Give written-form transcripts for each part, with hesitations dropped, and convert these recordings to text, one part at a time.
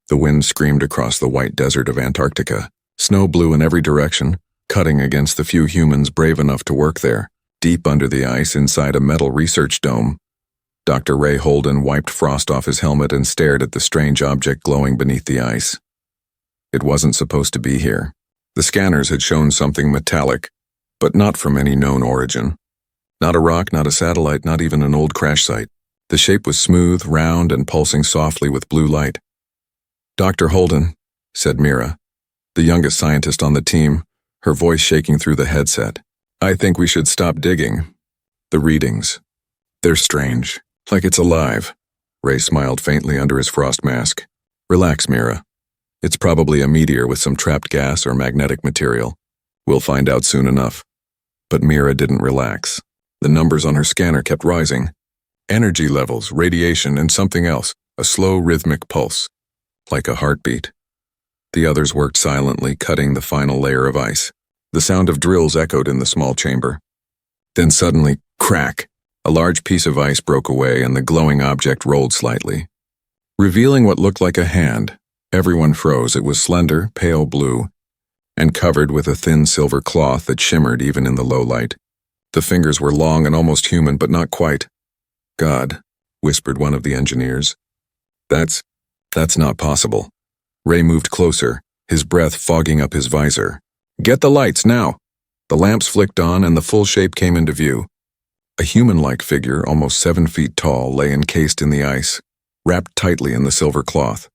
The wind screamed across the white desert of Antarctica. Snow blew in every direction, cutting against the few humans brave enough to work there. Deep under the ice inside a metal research dome, Dr. Ray Holden wiped frost off his helmet and stared at the strange object glowing beneath the ice. It wasn't supposed to be here. The scanners had shown something metallic, but not from any known origin. Not a rock, not a satellite, not even an old crash site. The shape was smooth, round, and pulsing softly with blue light. "Dr. Holden," said Mira, the youngest scientist on the team, her voice shaking through the headset. "I think we should stop digging. The readings. They're strange. Like it's alive." Ray smiled faintly under his frost mask. "Relax, Mira. It's probably a meteor with some trapped gas or magnetic material. We'll find out soon enough." But Mira didn't relax. The numbers on her scanner kept rising. Energy levels, radiation, and something else, a slow rhythmic pulse, like a heartbeat. The others worked silently, cutting the final layer of ice. The sound of drills echoed in the small chamber. Then suddenly, crack! A large piece of ice broke away and the glowing object rolled slightly, revealing what looked like a hand. Everyone froze. It was slender, pale blue, and covered with a thin silver cloth that shimmered even in the low light. The fingers were long and almost human, but not quite. "God," whispered one of the engineers. That's not possible." Ray moved closer, his breath fogging up his visor. "Get the lights, now!" The lamps flicked on and the full shape came into view. A human-like figure, almost 7 feet tall, lay encased in the ice, wrapped tightly in the silver cloth.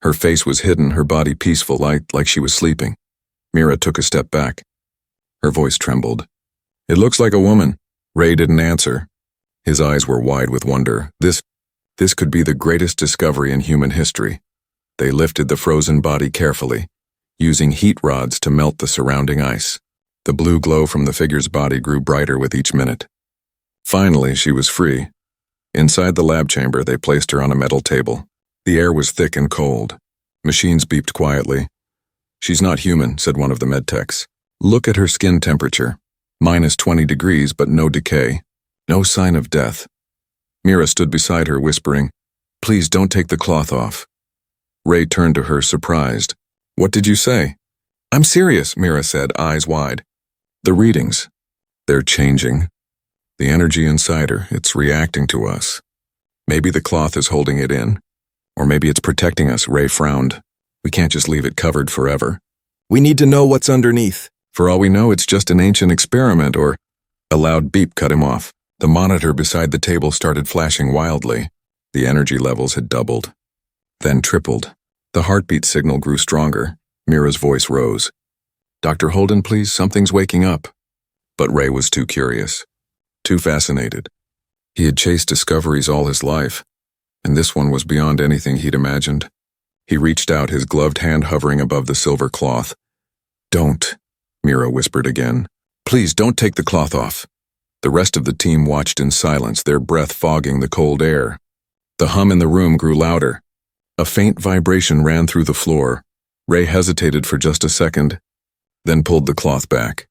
Her face was hidden, her body peaceful, like she was sleeping. Mira took a step back. Her voice trembled. "It looks like a woman." Ray didn't answer. His eyes were wide with wonder. This could be the greatest discovery in human history. They lifted the frozen body carefully, using heat rods to melt the surrounding ice. The blue glow from the figure's body grew brighter with each minute. Finally, she was free. Inside the lab chamber, they placed her on a metal table. The air was thick and cold. Machines beeped quietly. "She's not human," said one of the medtechs. "Look at her skin temperature. -20 degrees, but no decay. No sign of death." Mira stood beside her, whispering, "Please don't take the cloth off." Ray turned to her, surprised. "What did you say?" "I'm serious," Mira said, eyes wide. "The readings. They're changing. The energy inside her, it's reacting to us. Maybe the cloth is holding it in. Or maybe it's protecting us." Ray frowned. "We can't just leave it covered forever. We need to know what's underneath. For all we know, it's just an ancient experiment or—" A loud beep cut him off. The monitor beside the table started flashing wildly. The energy levels had doubled, then tripled. The heartbeat signal grew stronger. Mira's voice rose. "Dr. Holden, please, something's waking up." But Ray was too curious, too fascinated. He had chased discoveries all his life, and this one was beyond anything he'd imagined. He reached out, his gloved hand hovering above the silver cloth. "Don't," Mira whispered again. "Please don't take the cloth off." The rest of the team watched in silence, their breath fogging the cold air. The hum in the room grew louder. A faint vibration ran through the floor. Ray hesitated for just a second, then pulled the cloth back.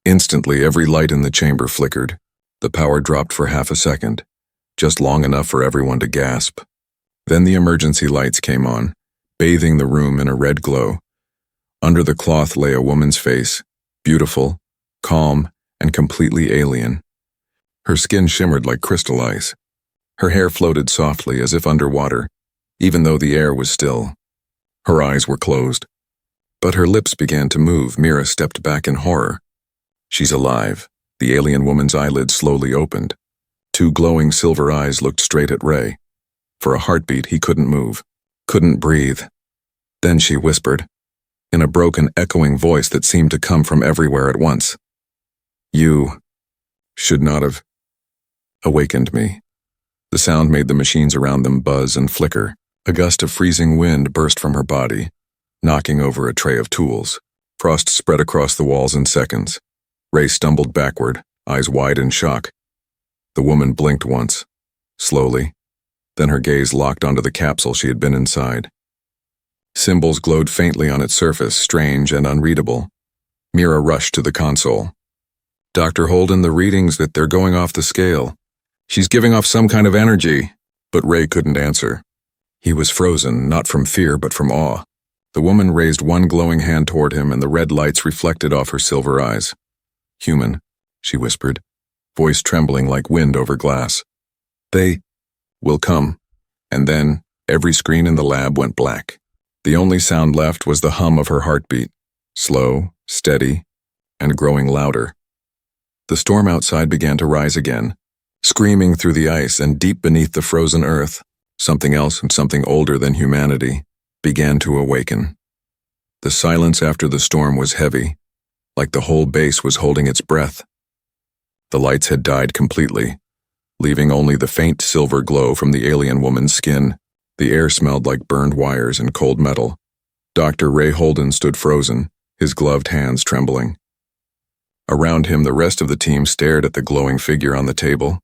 Instantly, every light in the chamber flickered. The power dropped for half a second, just long enough for everyone to gasp. Then the emergency lights came on, bathing the room in a red glow. Under the cloth lay a woman's face, beautiful, calm, and completely alien. Her skin shimmered like crystal ice. Her hair floated softly as if underwater, even though the air was still. Her eyes were closed, but her lips began to move. Mira stepped back in horror. "She's alive." The alien woman's eyelids slowly opened. 2 glowing silver eyes looked straight at Ray. For a heartbeat, he couldn't move, couldn't breathe. Then she whispered, in a broken, echoing voice that seemed to come from everywhere at once. "You should not have awakened me." The sound made the machines around them buzz and flicker. A gust of freezing wind burst from her body, knocking over a tray of tools. Frost spread across the walls in seconds. Ray stumbled backward, eyes wide in shock. The woman blinked once, slowly. Then her gaze locked onto the capsule she had been inside. Symbols glowed faintly on its surface, strange and unreadable. Mira rushed to the console. "Dr. Holden, the readings that they're going off the scale. She's giving off some kind of energy." But Ray couldn't answer. He was frozen, not from fear but from awe. The woman raised one glowing hand toward him, and the red lights reflected off her silver eyes. "Human," she whispered, voice trembling like wind over glass. "They will come." And then every screen in the lab went black. The only sound left was the hum of her heartbeat, slow, steady, and growing louder. The storm outside began to rise again, screaming through the ice, and deep beneath the frozen earth, something else and something older than humanity began to awaken. The silence after the storm was heavy, like the whole base was holding its breath. The lights had died completely, leaving only the faint silver glow from the alien woman's skin. The air smelled like burned wires and cold metal. Dr. Ray Holden stood frozen, his gloved hands trembling. Around him, the rest of the team stared at the glowing figure on the table.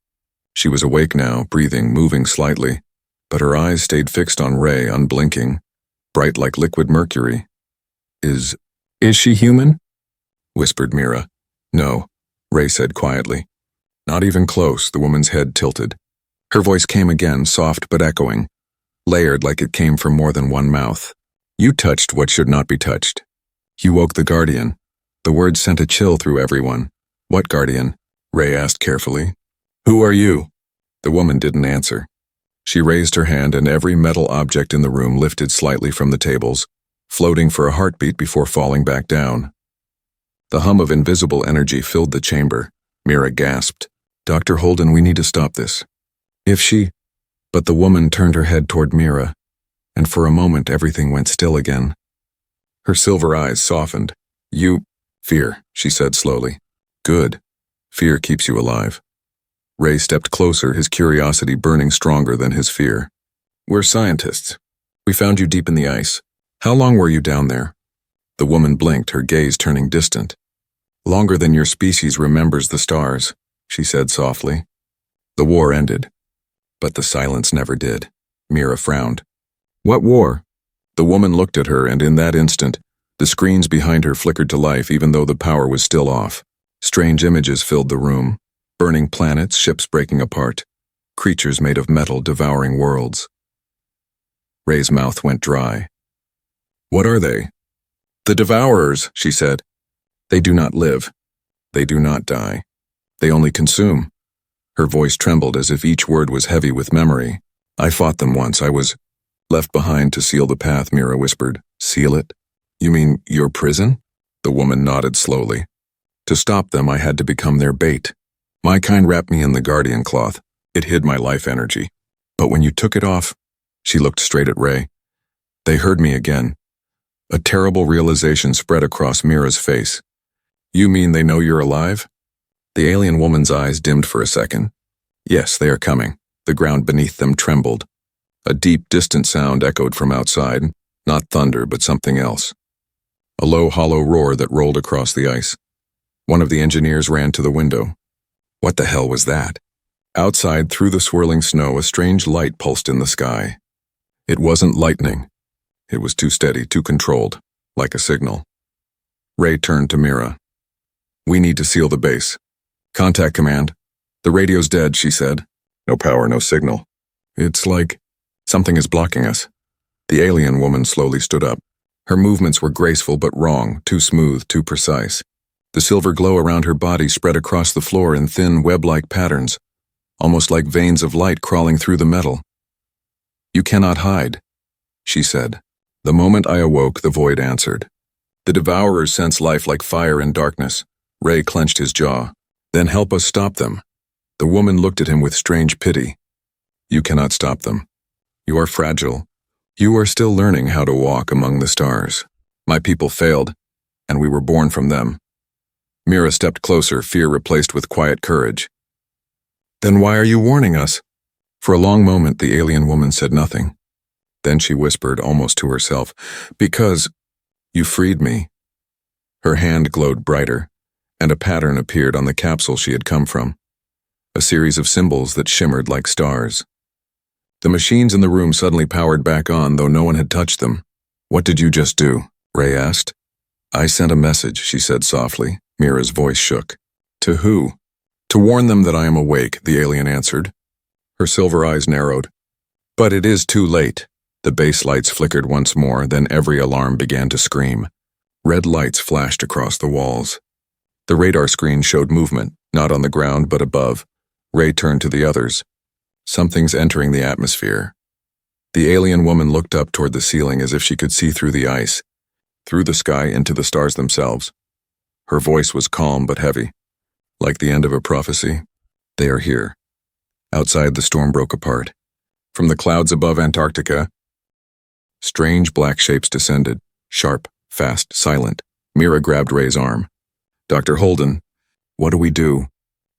She was awake now, breathing, moving slightly, but her eyes stayed fixed on Ray, unblinking, bright like liquid mercury. Is she human?" whispered Mira. "No," Ray said quietly. "Not even close." The woman's head tilted. Her voice came again, soft but echoing, layered like it came from more than one mouth. "You touched what should not be touched. You woke the Guardian." The words sent a chill through everyone. "What Guardian?" Ray asked carefully. "Who are you?" The woman didn't answer. She raised her hand, and every metal object in the room lifted slightly from the tables, floating for a heartbeat before falling back down. The hum of invisible energy filled the chamber. Mira gasped. "Dr. Holden, we need to stop this." "If she—" But the woman turned her head toward Mira, and for a moment everything went still again. Her silver eyes softened. "You—" "Fear," she said slowly. "Good. Fear keeps you alive." Ray stepped closer, his curiosity burning stronger than his fear. "We're scientists. We found you deep in the ice. How long were you down there?" The woman blinked, her gaze turning distant. "Longer than your species remembers the stars," she said softly. "The war ended." But the silence never did. Mira frowned. "What war?" The woman looked at her, and in that instant, the screens behind her flickered to life even though the power was still off. Strange images filled the room. Burning planets, ships breaking apart, creatures made of metal devouring worlds. Ray's mouth went dry. "What are they?" "The Devourers," she said. "They do not live. They do not die. They only consume." Her voice trembled as if each word was heavy with memory. "I fought them once. I was left behind to seal the path," Mira whispered. "Seal it? You mean your prison?" The woman nodded slowly. "To stop them, I had to become their bait. My kind wrapped me in the Guardian cloth. It hid my life energy. But when you took it off," she looked straight at Ray, "they heard me again." A terrible realization spread across Mira's face. "You mean they know you're alive?" The alien woman's eyes dimmed for a second. "Yes, they are coming." The ground beneath them trembled. A deep, distant sound echoed from outside, not thunder, but something else. A low, hollow roar that rolled across the ice. One of the engineers ran to the window. What the hell was that? Outside, through the swirling snow, a strange light pulsed in the sky. It wasn't lightning. It was too steady, too controlled, like a signal. Ray turned to Mira. "We need to seal the base. Contact command." "The radio's dead," she said. "No power, no signal. It's like something is blocking us." The alien woman slowly stood up. Her movements were graceful but wrong, too smooth, too precise. The silver glow around her body spread across the floor in thin, web-like patterns, almost like veins of light crawling through the metal. "You cannot hide," she said. "The moment I awoke, the void answered. The Devourers sense life like fire in darkness." Ray clenched his jaw. "Then help us stop them." The woman looked at him with strange pity. "You cannot stop them. You are fragile. You are still learning how to walk among the stars. My people failed, and we were born from them." Mira stepped closer, fear replaced with quiet courage. "Then why are you warning us?" For a long moment, the alien woman said nothing. Then she whispered, almost to herself, "Because you freed me." Her hand glowed brighter, and a pattern appeared on the capsule she had come from. A series of symbols that shimmered like stars. The machines in the room suddenly powered back on, though no one had touched them. "What did you just do?" Ray asked. "I sent a message," she said softly. Mira's voice shook. "To who?" "To warn them that I am awake," the alien answered. Her silver eyes narrowed. "But it is too late." The base lights flickered once more, then every alarm began to scream. Red lights flashed across the walls. The radar screen showed movement, not on the ground but above. Ray turned to the others. Something's entering the atmosphere. The alien woman looked up toward the ceiling as if she could see through the ice, through the sky into the stars themselves. Her voice was calm but heavy, like the end of a prophecy. They are here. Outside, the storm broke apart. From the clouds above Antarctica, strange black shapes descended, sharp, fast, silent. Mira grabbed Ray's arm. "Dr. Holden, what do we do?"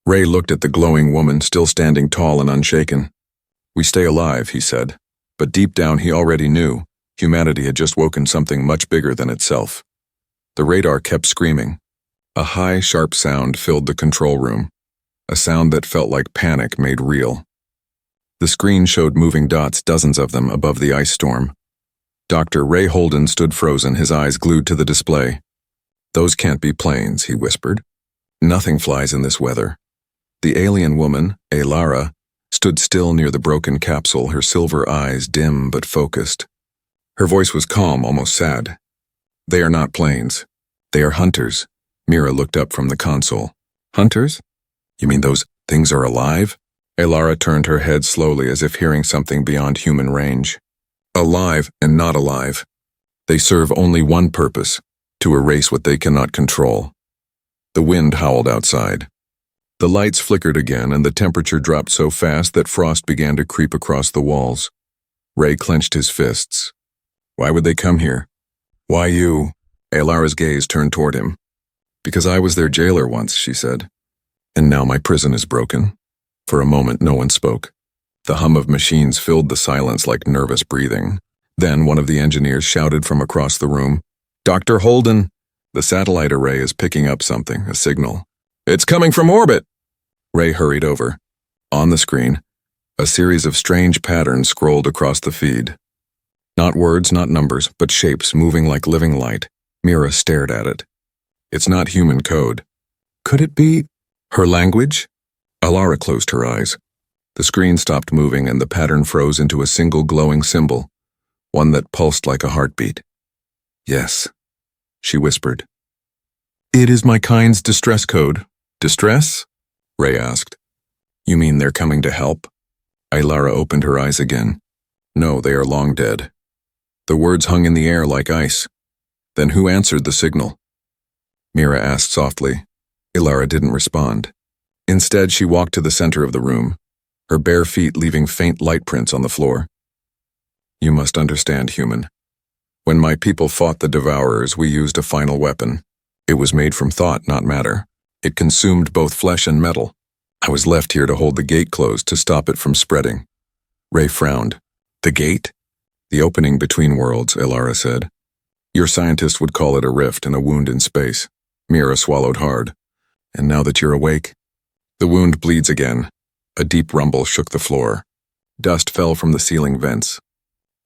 Ray looked at the glowing woman still standing tall and unshaken. "We stay alive," he said. But deep down he already knew humanity had just woken something much bigger than itself. The radar kept screaming. A high, sharp sound filled the control room, a sound that felt like panic made real. The screen showed moving dots, dozens of them, above the ice storm. Dr. Ray Holden stood frozen, his eyes glued to the display. "Those can't be planes," he whispered. "Nothing flies in this weather." The alien woman, Alara, stood still near the broken capsule, her silver eyes dim but focused. Her voice was calm, almost sad. "They are not planes. They are hunters." Mira looked up from the console. "Hunters? You mean those things are alive?" Alara turned her head slowly as if hearing something beyond human range. "Alive and not alive. They serve only one purpose, to erase what they cannot control." The wind howled outside. The lights flickered again, and the temperature dropped so fast that frost began to creep across the walls. Ray clenched his fists. "Why would they come here?" "Why you?" Alara's gaze turned toward him. "Because I was their jailer once," she said. "And now my prison is broken." For a moment, no one spoke. The hum of machines filled the silence like nervous breathing. Then one of the engineers shouted from across the room, "Dr. Holden, the satellite array is picking up something, a signal." "It's coming from orbit!" Ray hurried over. On the screen, a series of strange patterns scrolled across the feed. Not words, not numbers, but shapes moving like living light. Mira stared at it. "It's not human code." "Could it be her language?" Alara closed her eyes. The screen stopped moving and the pattern froze into a single glowing symbol, one that pulsed like a heartbeat. "Yes," she whispered. "It is my kind's distress code." "Distress?" Ray asked. "You mean they're coming to help?" Alara opened her eyes again. "No, they are long dead." The words hung in the air like ice. "Then who answered the signal?" Mira asked softly. Alara didn't respond. Instead, she walked to the center of the room, her bare feet leaving faint light prints on the floor. "You must understand, human. When my people fought the Devourers, we used a final weapon. It was made from thought, not matter. It consumed both flesh and metal. I was left here to hold the gate closed to stop it from spreading." Ray frowned. "The gate?" "The opening between worlds," Alara said. "Your scientists would call it a rift and a wound in space." Mira swallowed hard. "And now that you're awake?" "The wound bleeds again." A deep rumble shook the floor. Dust fell from the ceiling vents.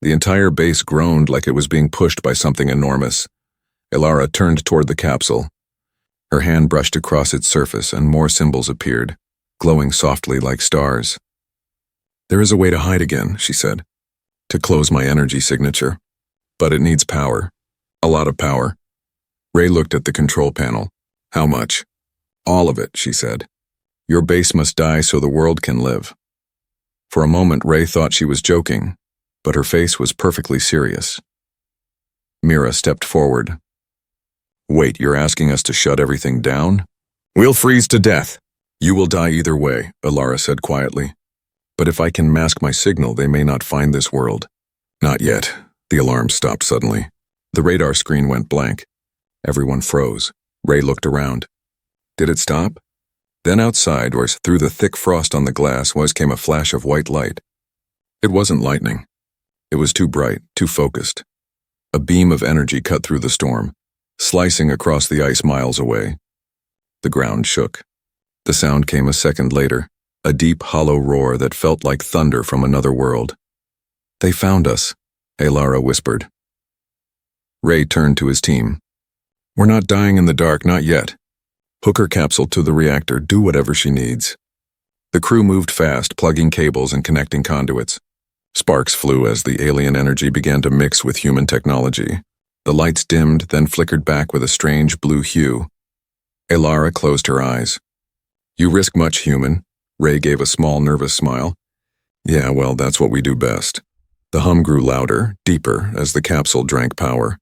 The entire base groaned like it was being pushed by something enormous. Alara turned toward the capsule. Her hand brushed across its surface and more symbols appeared, glowing softly like stars. "There is a way to hide again," she said. "To close my energy signature. But it needs power. A lot of power." Ray looked at the control panel. "How much?" "All of it," she said. "Your base must die so the world can live." For a moment, Ray thought she was joking, but her face was perfectly serious. Mira stepped forward. "Wait, you're asking us to shut everything down?" "We'll freeze to death." "You will die either way," Alara said quietly. "But if I can mask my signal, they may not find this world." "Not yet." The alarm stopped suddenly. The radar screen went blank. Everyone froze. Ray looked around. Did it stop? Then outside, or through the thick frost on the glass, came a flash of white light. It wasn't lightning. It was too bright, too focused. A beam of energy cut through the storm, slicing across the ice miles away. The ground shook. The sound came a second later, a deep, hollow roar that felt like thunder from another world. "They found us," Alara whispered. Ray turned to his team. "We're not dying in the dark, not yet. Hook her capsule to the reactor, do whatever she needs." The crew moved fast, plugging cables and connecting conduits. Sparks flew as the alien energy began to mix with human technology. The lights dimmed, then flickered back with a strange blue hue. Elara closed her eyes. "You risk much, human." Ray gave a small, nervous smile. "Yeah, well, that's what we do best." The hum grew louder, deeper, as the capsule drank power.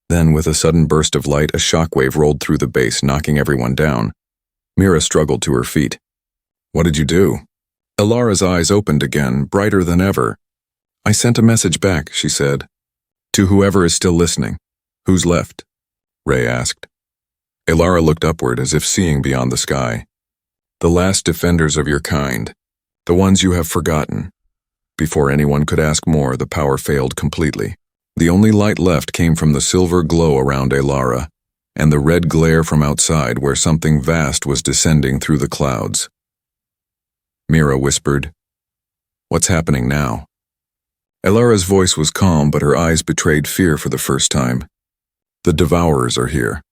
Then, with a sudden burst of light, a shockwave rolled through the base, knocking everyone down. Mira struggled to her feet. "What did you do?" Elara's eyes opened again, brighter than ever. "I sent a message back," she said. "To whoever is still listening." "Who's left?" Ray asked. Elara looked upward as if seeing beyond the sky. "The last defenders of your kind. The ones you have forgotten." Before anyone could ask more, the power failed completely. The only light left came from the silver glow around Elara, and the red glare from outside where something vast was descending through the clouds. Mira whispered, "What's happening now?" Elara's voice was calm, but her eyes betrayed fear for the first time. "The Devourers are here."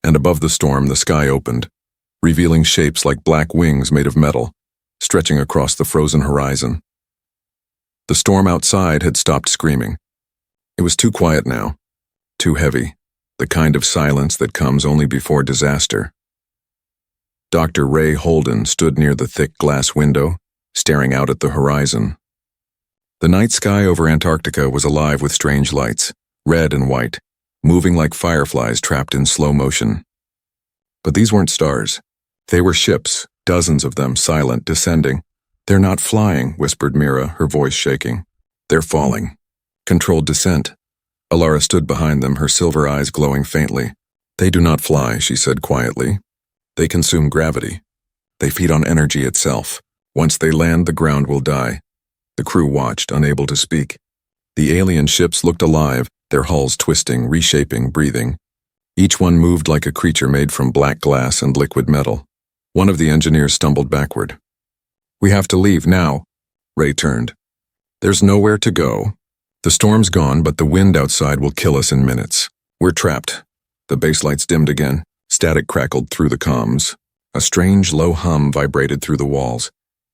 And above the storm, the sky opened, revealing shapes like black wings made of metal, stretching across the frozen horizon. The storm outside had stopped screaming. It was too quiet now, too heavy, the kind of silence that comes only before disaster. Dr. Ray Holden stood near the thick glass window, staring out at the horizon. The night sky over Antarctica was alive with strange lights, red and white, moving like fireflies trapped in slow motion. But these weren't stars. They were ships, dozens of them, silent, descending. "They're not flying," whispered Mira, her voice shaking. "They're falling." Controlled descent. Elara stood behind them, her silver eyes glowing faintly. "They do not fly," she said quietly. "They consume gravity. They feed on energy itself. Once they land, the ground will die." The crew watched, unable to speak. The alien ships looked alive, their hulls twisting, reshaping, breathing. Each one moved like a creature made from black glass and liquid metal. One of the engineers stumbled backward. "We have to leave now." Ray turned. "There's nowhere to go. The storm's gone, but the wind outside will kill us in minutes. We're trapped." The base lights dimmed again. Static crackled through the comms. A strange, low hum vibrated through the walls,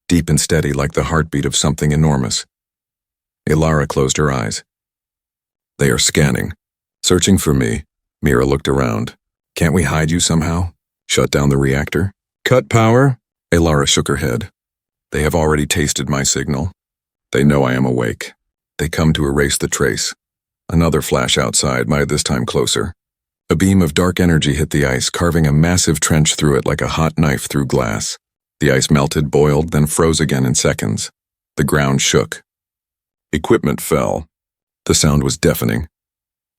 deep and steady like the heartbeat of something enormous. Elara closed her eyes. "They are scanning. Searching for me." Mira looked around. "Can't we hide you somehow? Shut down the reactor? Cut power?" Elara shook her head. "They have already tasted my signal. They know I am awake. They come to erase the trace." Another flash outside, this time closer. A beam of dark energy hit the ice, carving a massive trench through it like a hot knife through glass. The ice melted, boiled, then froze again in seconds. The ground shook. Equipment fell. The sound was deafening.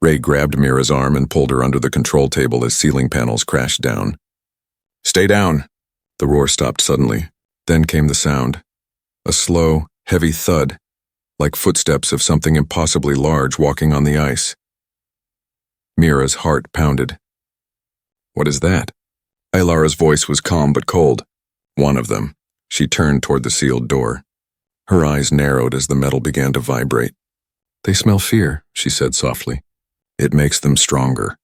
Ray grabbed Mira's arm and pulled her under the control table as ceiling panels crashed down. "Stay down!" The roar stopped suddenly. Then came the sound. A slow, heavy thud, like footsteps of something impossibly large walking on the ice. Mira's heart pounded. "What is that?" Elara's voice was calm but cold. "One of them." She turned toward the sealed door. Her eyes narrowed as the metal began to vibrate. "They smell fear," she said softly. "It makes them stronger."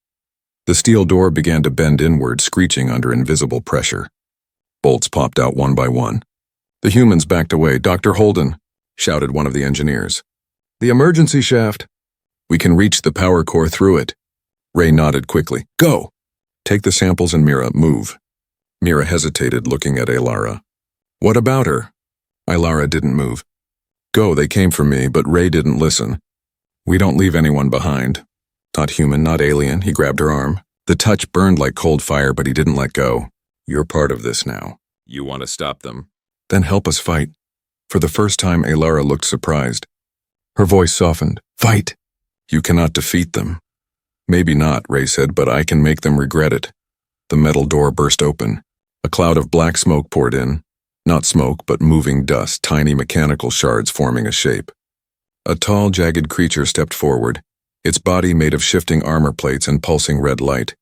The steel door began to bend inward, screeching under invisible pressure. Bolts popped out one by one. The humans backed away. "Dr. Holden," shouted one of the engineers. "The emergency shaft." "We can reach the power core through it." Ray nodded quickly. "Go!" "Take the samples and Mira, move." Mira hesitated, looking at Elara. "What about her?" Elara didn't move. "Go, they came for me, but Ray didn't listen. We don't leave anyone behind. Not human, not alien." He grabbed her arm. The touch burned like cold fire, but he didn't let go. "You're part of this now. You want to stop them? Then help us fight." For the first time, Elara looked surprised. Her voice softened. "Fight! You cannot defeat them." "Maybe not," Ray said, "but I can make them regret it." The metal door burst open. A cloud of black smoke poured in. Not smoke, but moving dust, tiny mechanical shards forming a shape. A tall, jagged creature stepped forward, its body made of shifting armor plates and pulsing red light.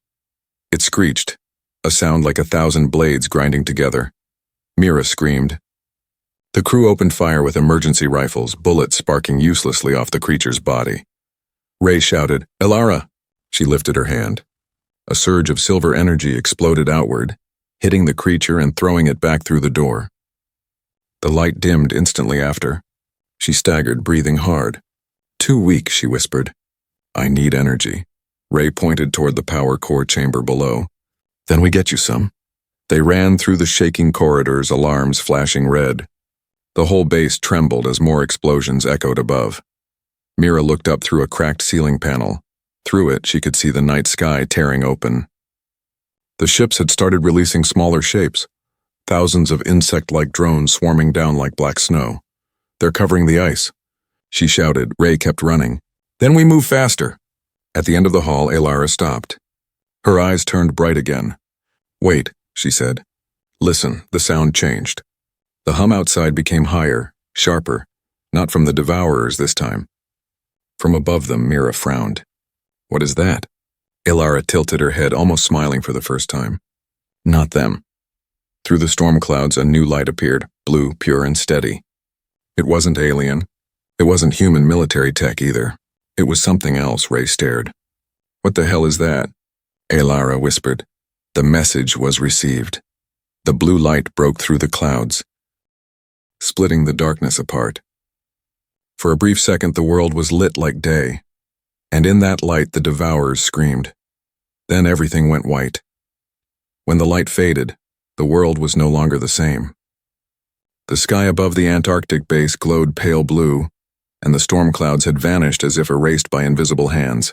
It screeched, a sound like 1,000 blades grinding together. Mira screamed. The crew opened fire with emergency rifles, bullets sparking uselessly off the creature's body. Ray shouted, "Elara!" She lifted her hand. A surge of silver energy exploded outward, hitting the creature and throwing it back through the door. The light dimmed instantly after. She staggered, breathing hard. Too weak, she whispered. I need energy. Ray pointed toward the power core chamber below. Then we get you some. They ran through the shaking corridors, alarms flashing red. The whole base trembled as more explosions echoed above. Mira looked up through a cracked ceiling panel. Through it, she could see the night sky tearing open. The ships had started releasing smaller shapes, thousands of insect-like drones swarming down like black snow. They're covering the ice. She shouted. Ray kept running. Then we move faster. At the end of the hall, Alara stopped. Her eyes turned bright again. Wait, she said. Listen, the sound changed. The hum outside became higher, sharper, not from the devourers this time. From above them, Mira frowned. What is that? Alara tilted her head, almost smiling for the first time. Not them. Through the storm clouds, a new light appeared, blue, pure, and steady. It wasn't alien. It wasn't human military tech either. It was something else. Ray stared. What the hell is that? Alara whispered. The message was received. The blue light broke through the clouds, splitting the darkness apart. For a brief second, the world was lit like day, and in that light the devourers screamed. Then everything went white. When the light faded, the world was no longer the same. The sky above the Antarctic base glowed pale blue, and the storm clouds had vanished as if erased by invisible hands.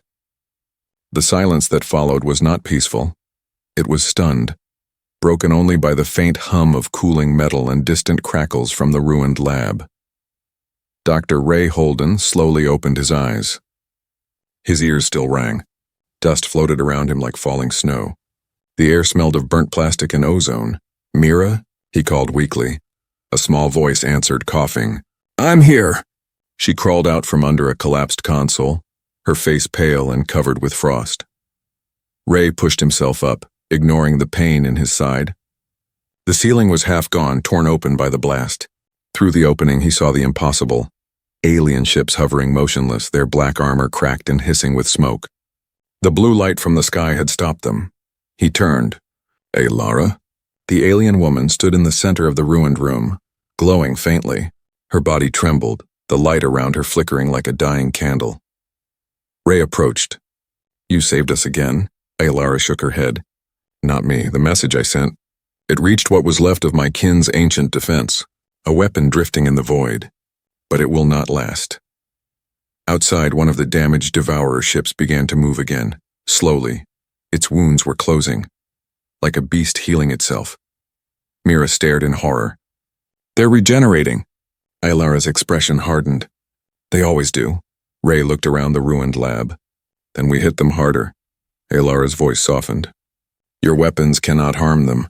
The silence that followed was not peaceful. It was stunned, broken only by the faint hum of cooling metal and distant crackles from the ruined lab. Dr. Ray Holden slowly opened his eyes. His ears still rang. Dust floated around him like falling snow. The air smelled of burnt plastic and ozone. Mira? He called weakly. A small voice answered, coughing. I'm here! She crawled out from under a collapsed console, her face pale and covered with frost. Ray pushed himself up, ignoring the pain in his side. The ceiling was half gone, torn open by the blast. Through the opening, he saw the impossible. Alien ships hovering motionless, their black armor cracked and hissing with smoke. The blue light from the sky had stopped them. He turned. Alara? The alien woman stood in the center of the ruined room, glowing faintly. Her body trembled, the light around her flickering like a dying candle. Ray approached. You saved us again? Alara shook her head. Not me, the message I sent. It reached what was left of my kin's ancient defense, a weapon drifting in the void. But it will not last. Outside, one of the damaged devourer ships began to move again, slowly. Its wounds were closing, like a beast healing itself. Mira stared in horror. They're regenerating. Alara's expression hardened. They always do. Ray looked around the ruined lab. Then we hit them harder. Alara's voice softened. Your weapons cannot harm them.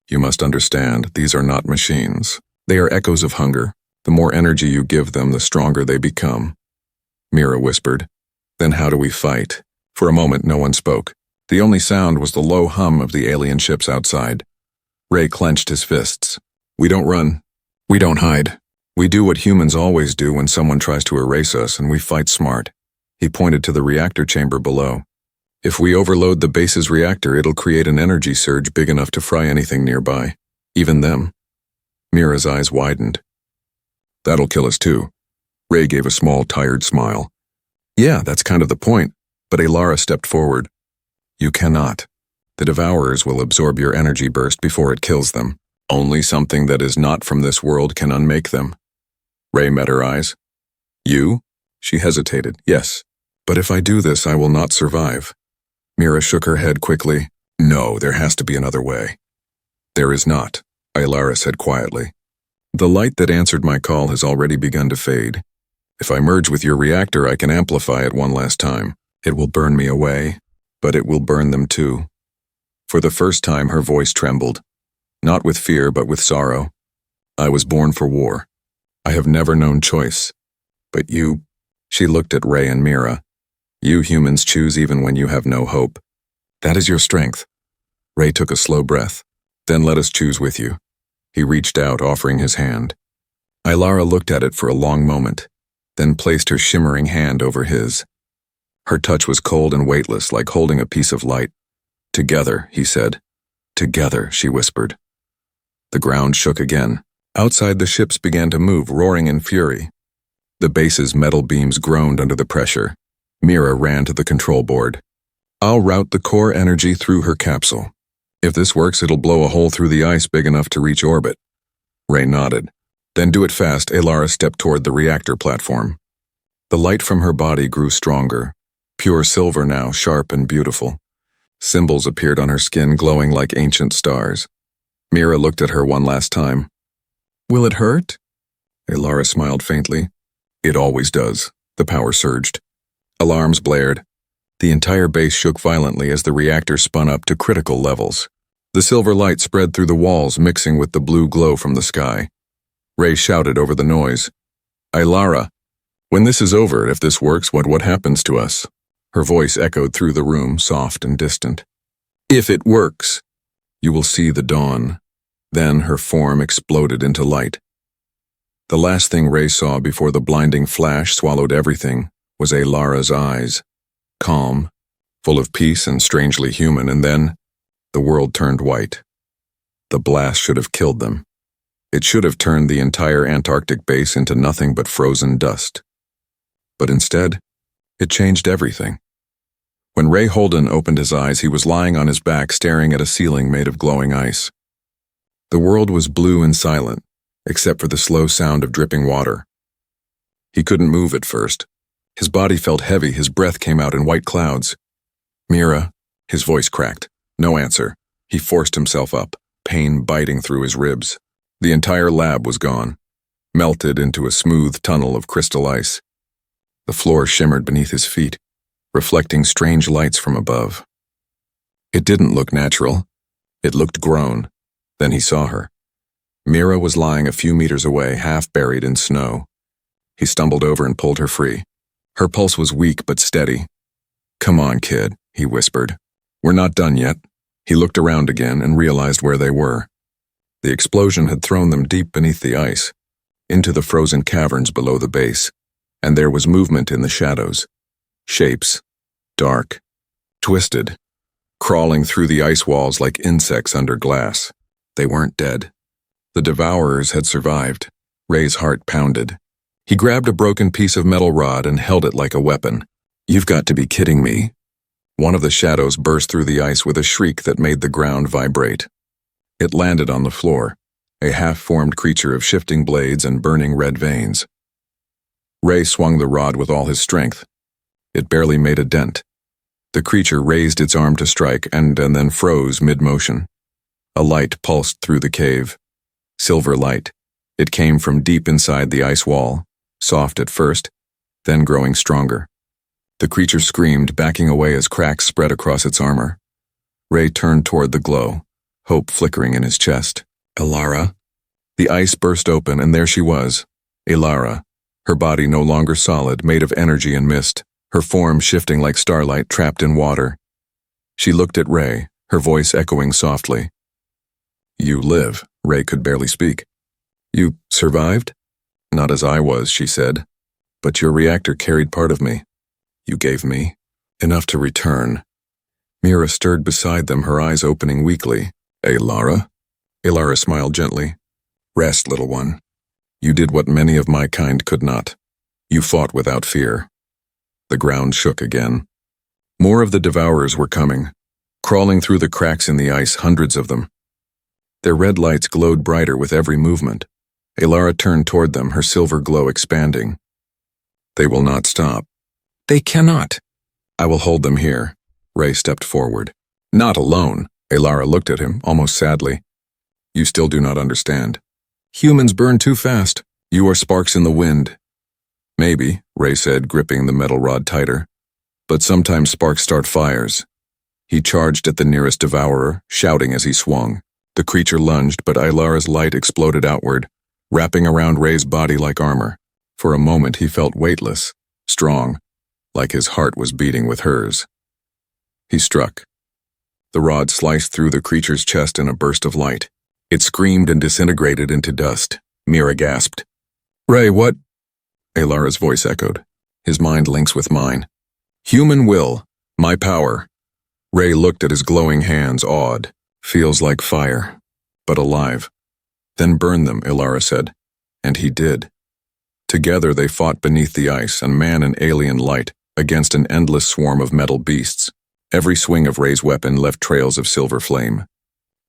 You must understand, these are not machines. They are echoes of hunger. The more energy you give them, the stronger they become. Mira whispered. Then how do we fight? For a moment, no one spoke. The only sound was the low hum of the alien ships outside. Ray clenched his fists. We don't run. We don't hide. We do what humans always do when someone tries to erase us, and we fight smart. He pointed to the reactor chamber below. If we overload the base's reactor, it'll create an energy surge big enough to fry anything nearby. Even them. Mira's eyes widened. That'll kill us too. Ray gave a small, tired smile. Yeah, that's kind of the point. But Alara stepped forward. You cannot. The devourers will absorb your energy burst before it kills them. Only something that is not from this world can unmake them. Ray met her eyes. You? She hesitated. Yes. But if I do this, I will not survive. Mira shook her head quickly. No, there has to be another way. There is not, Alara said quietly. The light that answered my call has already begun to fade. If I merge with your reactor, I can amplify it one last time. It will burn me away, but it will burn them too. For the first time, her voice trembled. Not with fear, but with sorrow. I was born for war. I have never known choice. But you, she looked at Ray and Mira. You humans choose even when you have no hope. That is your strength. Ray took a slow breath. Then let us choose with you. He reached out, offering his hand. Alara looked at it for a long moment, then placed her shimmering hand over his. Her touch was cold and weightless, like holding a piece of light. Together, he said. Together, she whispered. The ground shook again. Outside, the ships began to move, roaring in fury. The base's metal beams groaned under the pressure. Mira ran to the control board. I'll route the core energy through her capsule. If this works, it'll blow a hole through the ice big enough to reach orbit. Ray nodded. Then do it fast. Alara stepped toward the reactor platform. The light from her body grew stronger, pure silver now, sharp and beautiful. Symbols appeared on her skin, glowing like ancient stars. Mira looked at her one last time. Will it hurt? Alara smiled faintly. It always does. The power surged. Alarms blared. The entire base shook violently as the reactor spun up to critical levels. The silver light spread through the walls, mixing with the blue glow from the sky. Ray shouted over the noise. Alara, when this is over, if this works, what happens to us? Her voice echoed through the room, soft and distant. If it works, you will see the dawn. Then her form exploded into light. The last thing Ray saw before the blinding flash swallowed everything was Alara's eyes, calm, full of peace and strangely human, and then the world turned white. The blast should have killed them. It should have turned the entire Antarctic base into nothing but frozen dust. But instead, it changed everything. When Ray Holden opened his eyes, he was lying on his back staring at a ceiling made of glowing ice. The world was blue and silent, except for the slow sound of dripping water. He couldn't move at first. His body felt heavy, his breath came out in white clouds. Mira, his voice cracked. No answer. He forced himself up, pain biting through his ribs. The entire lab was gone, melted into a smooth tunnel of crystal ice. The floor shimmered beneath his feet, reflecting strange lights from above. It didn't look natural. It looked grown. Then he saw her. Mira was lying a few meters away, half buried in snow. He stumbled over and pulled her free. Her pulse was weak but steady. Come on, kid, he whispered. We're not done yet. He looked around again and realized where they were. The explosion had thrown them deep beneath the ice, into the frozen caverns below the base, and there was movement in the shadows. Shapes, dark, twisted, crawling through the ice walls like insects under glass. They weren't dead. The devourers had survived. Ray's heart pounded. He grabbed a broken piece of metal rod and held it like a weapon. You've got to be kidding me. One of the shadows burst through the ice with a shriek that made the ground vibrate. It landed on the floor, a half-formed creature of shifting blades and burning red veins. Ray swung the rod with all his strength. It barely made a dent. The creature raised its arm to strike and then froze mid-motion. A light pulsed through the cave. Silver light. It came from deep inside the ice wall, soft at first, then growing stronger. The creature screamed, backing away as cracks spread across its armor. Ray turned toward the glow, hope flickering in his chest. Alara? The ice burst open, and there she was, Alara, her body no longer solid, made of energy and mist, her form shifting like starlight trapped in water. She looked at Ray, her voice echoing softly. You live, Ray could barely speak. You survived? Not as I was, she said, but your reactor carried part of me. You gave me enough to return. Mira stirred beside them, her eyes opening weakly. Alara? Alara smiled gently. Rest, little one. You did what many of my kind could not. You fought without fear. The ground shook again. More of the devourers were coming, crawling through the cracks in the ice, hundreds of them. Their red lights glowed brighter with every movement. Alara turned toward them, her silver glow expanding. They will not stop. They cannot. I will hold them here. Ray stepped forward. Not alone. Alara looked at him, almost sadly. You still do not understand. Humans burn too fast. You are sparks in the wind. Maybe, Ray said, gripping the metal rod tighter. But sometimes sparks start fires. He charged at the nearest devourer, shouting as he swung. The creature lunged, but Alara's light exploded outward, wrapping around Ray's body like armor. For a moment he felt weightless, strong, like his heart was beating with hers. He struck. The rod sliced through the creature's chest in a burst of light. It screamed and disintegrated into dust. Mira gasped. Ray, what? Alara's voice echoed. His mind links with mine. Human will, my power. Ray looked at his glowing hands, awed. Feels like fire, but alive. Then burn them, Alara said. And he did. Together they fought beneath the ice and man and alien light against an endless swarm of metal beasts. Every swing of Ray's weapon left trails of silver flame.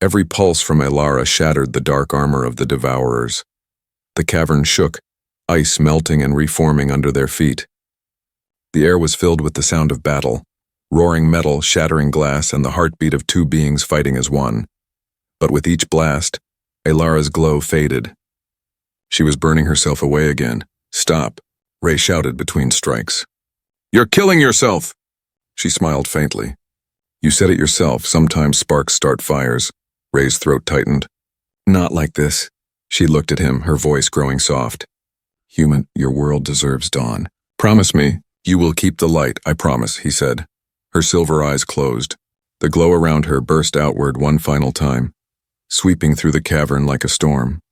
Every pulse from Elara shattered the dark armor of the Devourers. The cavern shook, ice melting and reforming under their feet. The air was filled with the sound of battle, roaring metal, shattering glass, and the heartbeat of two beings fighting as one. But with each blast, Elara's glow faded. She was burning herself away again. "Stop," Ray shouted between strikes. "You're killing yourself!" She smiled faintly. "You said it yourself, sometimes sparks start fires." Ray's throat tightened. "Not like this." She looked at him, her voice growing soft. "Human, your world deserves dawn. Promise me, you will keep the light, I promise," he said. Her silver eyes closed. The glow around her burst outward one final time, sweeping through the cavern like a storm.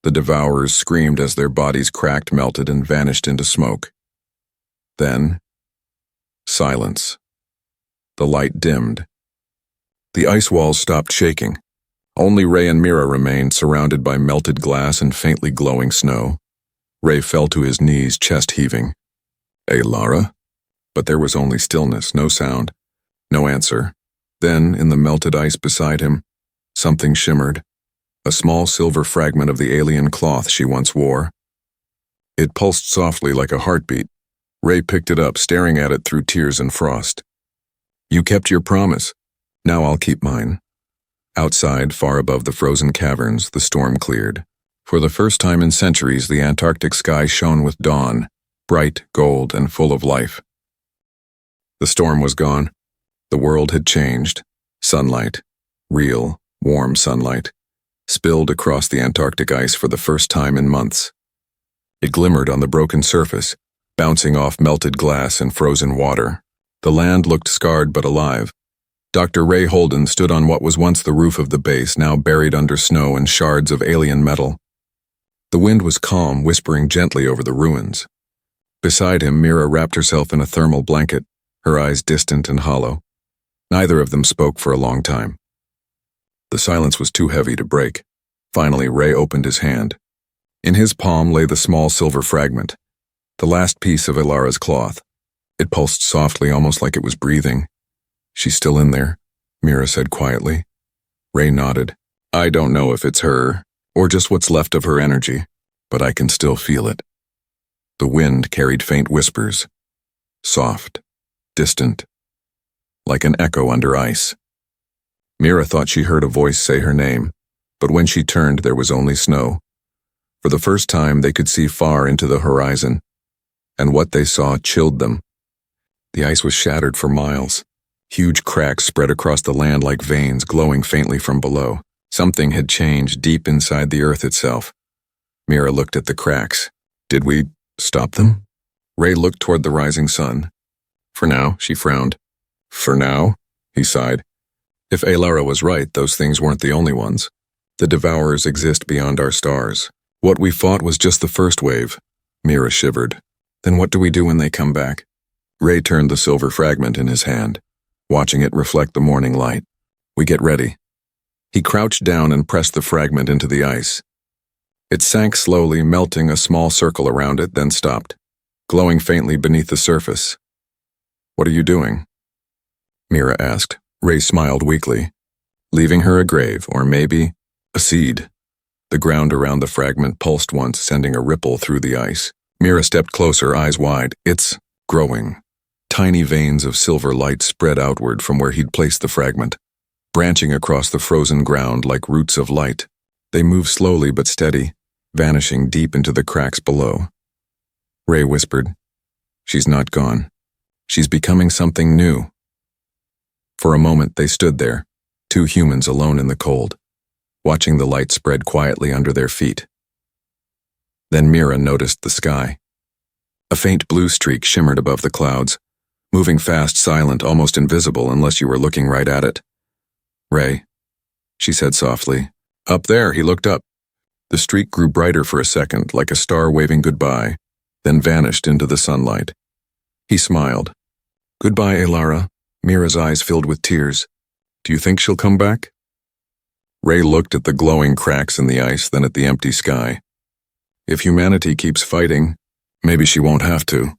The Devourers screamed as their bodies cracked, melted, and vanished into smoke. Then, silence. The light dimmed. The ice walls stopped shaking. Only Ray and Mira remained, surrounded by melted glass and faintly glowing snow. Ray fell to his knees, chest heaving. "Elara?" But there was only stillness, no sound, no answer. Then, in the melted ice beside him, something shimmered. A small silver fragment of the alien cloth she once wore. It pulsed softly like a heartbeat. Ray picked it up, staring at it through tears and frost. "You kept your promise. Now I'll keep mine." Outside, far above the frozen caverns, the storm cleared. For the first time in centuries, the Antarctic sky shone with dawn, bright, gold, and full of life. The storm was gone. The world had changed. Sunlight, real, warm sunlight, spilled across the Antarctic ice for the first time in months. It glimmered on the broken surface, bouncing off melted glass and frozen water. The land looked scarred but alive. Dr. Ray Holden stood on what was once the roof of the base, now buried under snow and shards of alien metal. The wind was calm, whispering gently over the ruins. Beside him, Mira wrapped herself in a thermal blanket, her eyes distant and hollow. Neither of them spoke for a long time. The silence was too heavy to break. Finally, Ray opened his hand. In his palm lay the small silver fragment, the last piece of Elara's cloth. It pulsed softly, almost like it was breathing. "She's still in there," Mira said quietly. Ray nodded. "I don't know if it's her, or just what's left of her energy, but I can still feel it." The wind carried faint whispers, soft, distant, like an echo under ice. Mira thought she heard a voice say her name, but when she turned, there was only snow. For the first time, they could see far into the horizon, and what they saw chilled them. The ice was shattered for miles. Huge cracks spread across the land like veins, glowing faintly from below. Something had changed deep inside the earth itself. Mira looked at the cracks. "Did we stop them?" Ray looked toward the rising sun. "For now," she frowned. "For now?" he sighed. "If Elara was right, those things weren't the only ones. The Devourers exist beyond our stars. What we fought was just the first wave." Mira shivered. "Then what do we do when they come back?" Ray turned the silver fragment in his hand, watching it reflect the morning light. "We get ready." He crouched down and pressed the fragment into the ice. It sank slowly, melting a small circle around it, then stopped, glowing faintly beneath the surface. "What are you doing?" Mira asked. Ray smiled weakly. "Leaving her a grave, or maybe a seed." The ground around the fragment pulsed once, sending a ripple through the ice. Mira stepped closer, eyes wide. "It's growing." Tiny veins of silver light spread outward from where he'd placed the fragment, branching across the frozen ground like roots of light. They moved slowly but steady, vanishing deep into the cracks below. Ray whispered, "She's not gone. She's becoming something new." For a moment they stood there, two humans alone in the cold, watching the light spread quietly under their feet. Then Mira noticed the sky. A faint blue streak shimmered above the clouds, moving fast, silent, almost invisible unless you were looking right at it. "Ray," she said softly. "Up there," he looked up. The streak grew brighter for a second, like a star waving goodbye, then vanished into the sunlight. He smiled. "Goodbye, Elara." Mira's eyes filled with tears. "Do you think she'll come back?" Ray looked at the glowing cracks in the ice, then at the empty sky. If humanity keeps fighting, maybe she won't have to.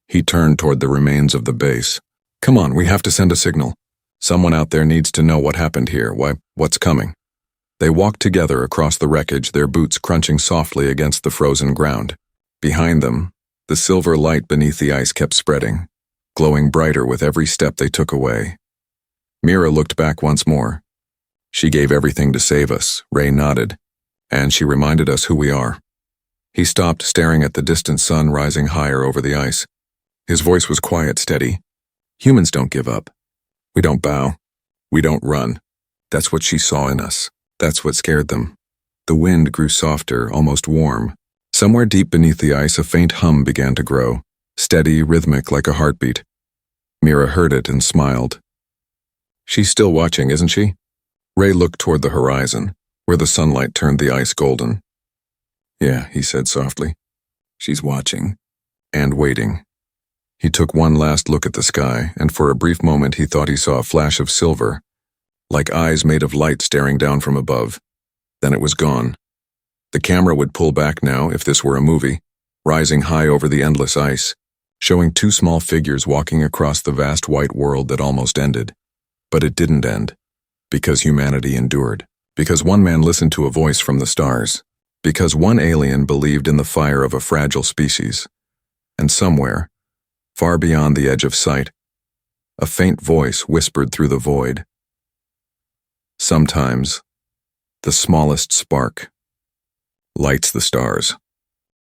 He turned toward the remains of the base. Come on, we have to send a signal. Someone out there needs to know what happened here, what's coming. They walked together across the wreckage, their boots crunching softly against the frozen ground. Behind them, the silver light beneath the ice kept spreading, glowing brighter with every step they took away. Mira looked back once more. She gave everything to save us, Ray nodded, and she reminded us who we are. He stopped, staring at the distant sun rising higher over the ice. His voice was quiet, steady. Humans don't give up. We don't bow. We don't run. That's what she saw in us. That's what scared them. The wind grew softer, almost warm. Somewhere deep beneath the ice, a faint hum began to grow, steady, rhythmic, like a heartbeat. Mira heard it and smiled. She's still watching, isn't she? Ray looked toward the horizon, where the sunlight turned the ice golden. Yeah, he said softly. She's watching. And waiting. He took one last look at the sky, and for a brief moment he thought he saw a flash of silver, like eyes made of light staring down from above. Then it was gone. The camera would pull back now if this were a movie, rising high over the endless ice, showing two small figures walking across the vast white world that almost ended. But it didn't end, because humanity endured, because one man listened to a voice from the stars, because one alien believed in the fire of a fragile species. And somewhere, far beyond the edge of sight, a faint voice whispered through the void. Sometimes, the smallest spark lights the stars.